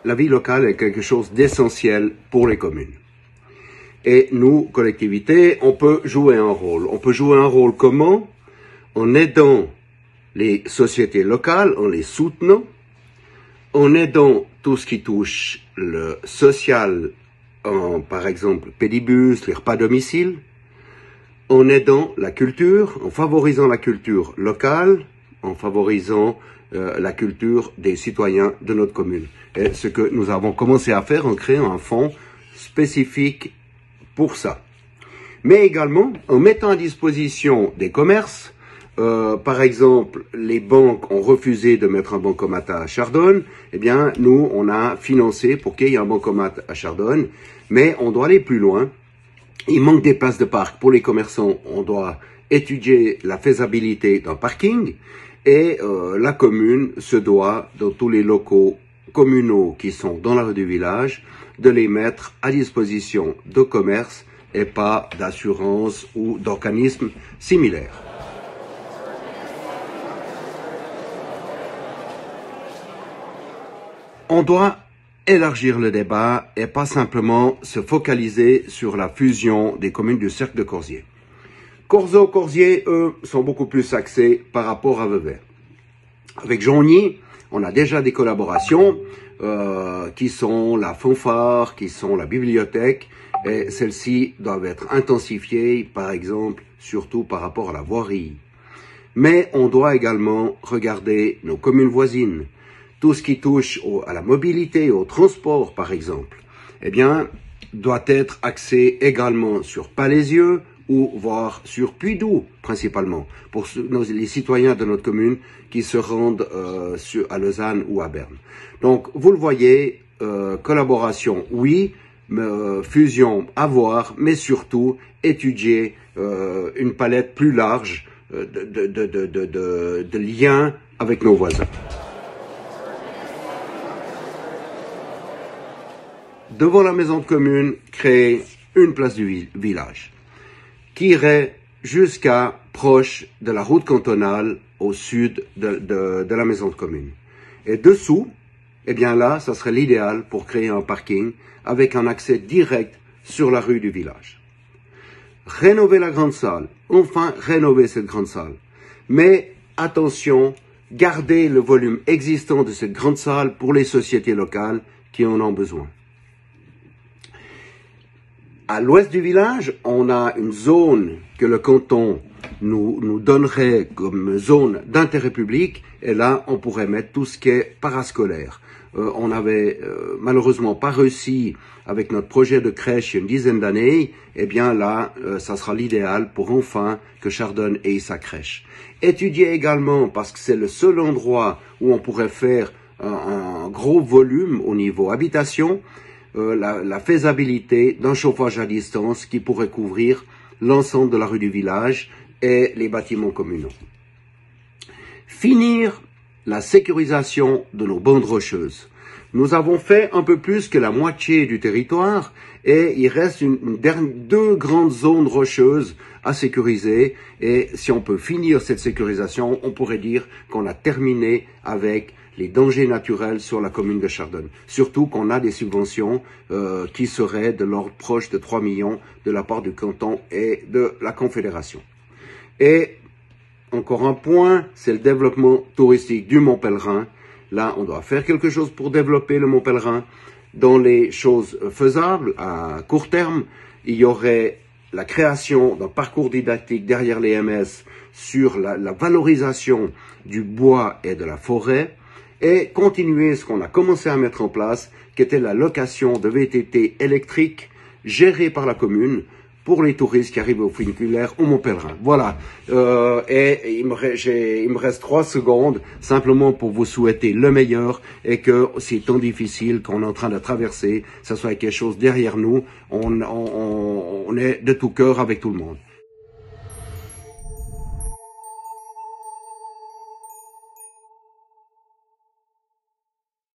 la vie locale est quelque chose d'essentiel pour les communes. Et nous, collectivités, on peut jouer un rôle. On peut jouer un rôle comment? En aidant les sociétés locales, en les soutenant, en aidant tout ce qui touche le social, par exemple pédibus, les repas à domicile, en aidant la culture, en favorisant la culture locale, en favorisant la culture des citoyens de notre commune. Et ce que nous avons commencé à faire en créant un fonds spécifique pour ça. Mais également en mettant à disposition des commerces. Par exemple, les banques ont refusé de mettre un bancomat à Chardonne. Eh bien, nous, on a financé pour qu'il y ait un bancomat à Chardonne. Mais on doit aller plus loin. Il manque des places de parc pour les commerçants. On doit étudier la faisabilité d'un parking. Et la commune se doit, dans tous les locaux communaux qui sont dans la rue du village, de les mettre à disposition de commerces et pas d'assurances ou d'organismes similaires. On doit élargir le débat et pas simplement se focaliser sur la fusion des communes du cercle de Corzier. Corzo-Corzier, eux, sont beaucoup plus axés par rapport à Vevey. Avec Jonny, on a déjà des collaborations qui sont la fanfare, qui sont la bibliothèque, et celles-ci doivent être intensifiées, par exemple, surtout par rapport à la voirie. Mais on doit également regarder nos communes voisines. Tout ce qui touche à la mobilité, au transport, par exemple, eh bien, doit être axé également sur Palaisieux, ou voire sur Puy-Doux, principalement, pour les citoyens de notre commune qui se rendent à Lausanne ou à Berne. Donc, vous le voyez, collaboration, oui, fusion, à voir, mais surtout, étudier une palette plus large de liens avec nos voisins. Devant la maison de commune, créer une place du village qui irait jusqu'à proche de la route cantonale au sud de la maison de commune. Et dessous, eh bien là, ça serait l'idéal pour créer un parking avec un accès direct sur la rue du village. Rénover la grande salle, enfin rénover cette grande salle. Mais attention, garder le volume existant de cette grande salle pour les sociétés locales qui en ont besoin. À l'ouest du village, on a une zone que le canton nous donnerait comme zone d'intérêt public, et là, on pourrait mettre tout ce qui est parascolaire. On avait malheureusement pas réussi avec notre projet de crèche il y a une dizaine d'années, et bien là, ça sera l'idéal pour enfin que Chardonne ait sa crèche. Étudier également, parce que c'est le seul endroit où on pourrait faire un gros volume au niveau habitation, la faisabilité d'un chauffage à distance qui pourrait couvrir l'ensemble de la rue du village et les bâtiments communaux. Finir la sécurisation de nos bandes rocheuses. Nous avons fait un peu plus que la moitié du territoire et il reste deux grandes zones rocheuses à sécuriser, et si on peut finir cette sécurisation, on pourrait dire qu'on a terminé avec les dangers naturels sur la commune de Chardonne. Surtout qu'on a des subventions qui seraient de l'ordre proche de 3 millions de la part du canton et de la Confédération. Et encore un point, c'est le développement touristique du Mont Pèlerin. Là, on doit faire quelque chose pour développer le Mont Pèlerin. Dans les choses faisables, à court terme, il y aurait la création d'un parcours didactique derrière les MS sur la valorisation du bois et de la forêt, et continuer ce qu'on a commencé à mettre en place, qui était la location de VTT électrique gérée par la commune pour les touristes qui arrivent au funiculaire au Mont Pèlerin. Voilà. Et il me reste 3 secondes simplement pour vous souhaiter le meilleur, et que ces temps difficiles qu'on est en train de traverser, ça soit quelque chose derrière nous. On est de tout cœur avec tout le monde.